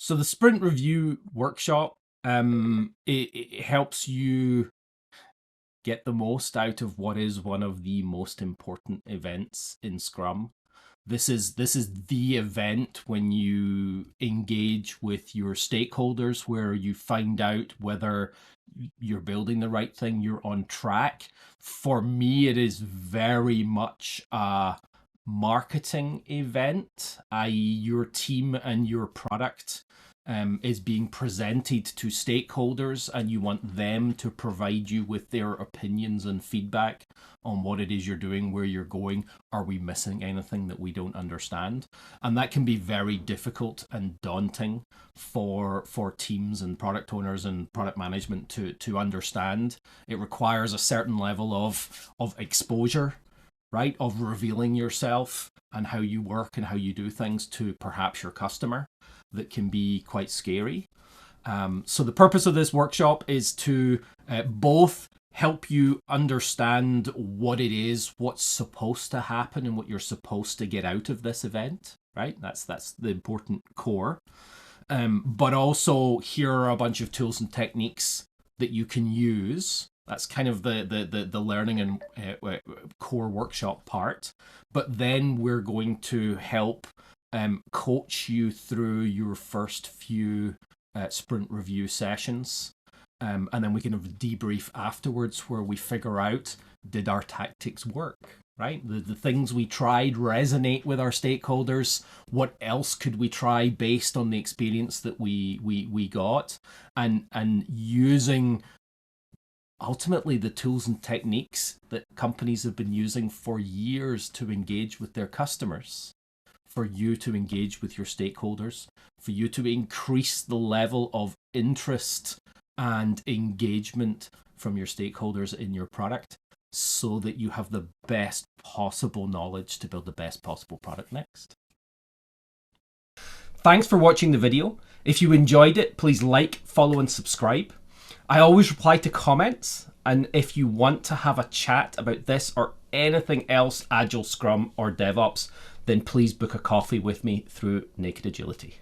So the sprint review workshop, it helps you get the most out of what is one of the most important events in Scrum. This is the event when you engage with your stakeholders, where you find out whether you're building the right thing, you're on track. For me, it is very much a marketing event, i.e. your team and your product is being presented to stakeholders, and you want them to provide you with their opinions and feedback on what it is you're doing, where you're going. Are we missing anything that we don't understand? And that can be very difficult and daunting for teams and product owners and product management to understand. It requires a certain level of exposure, right? Of revealing yourself and how you work and how you do things to perhaps your customer. That can be quite scary. So the purpose of this workshop is to both help you understand what it is, what's supposed to happen, and what you're supposed to get out of this event, right? That's the important core. But also, here are a bunch of tools and techniques that you can use. That's kind of the learning and core workshop part. But then we're going to help coach you through your first few sprint review sessions. And then we can have a debrief afterwards where we figure out, did our tactics work, right? The things we tried resonate with our stakeholders. What else could we try based on the experience that we got? And using ultimately the tools and techniques that companies have been using for years to engage with their customers, for you to engage with your stakeholders, for you to increase the level of interest and engagement from your stakeholders in your product, so that you have the best possible knowledge to build the best possible product next. Thanks for watching the video. If you enjoyed it, please like, follow, and subscribe. I always reply to comments, and if you want to have a chat about this or anything else Agile, Scrum, or DevOps, then please book a coffee with me through NKD Agility.